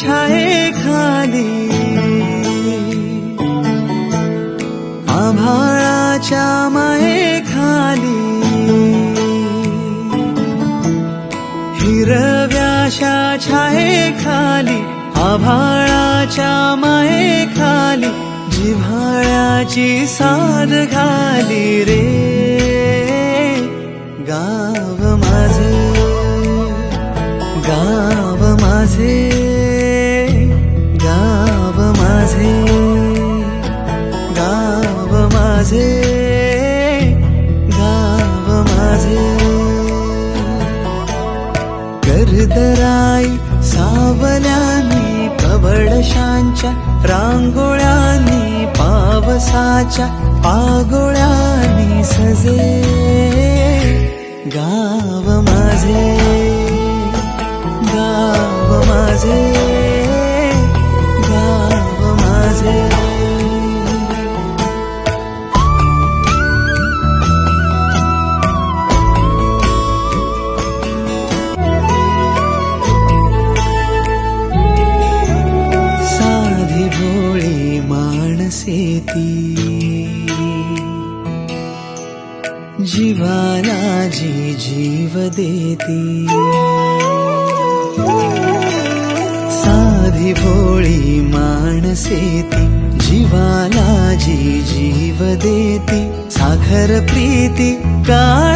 छायेखाली आभाळाच्या मायेखाली हिरव्याशा छायेखाली आभाळाच्या मायेखाली जिव्हाळ्याची साद घाली रे गाव माझे गाव माझे गाव माझे गाव माझे गाव माझे कर्दराई सावल्यानी कवडशांच्या रांगोळ्यांनी पावसाच्या पागोळ्यांनी सजे गाव माझे गाव माझे गाव माझे साधी भोळी माणसे ती जीवाला जी जीव देती साधी भोळी माणसे ती जीवाला जी जीव देती साखर प्रीती काळ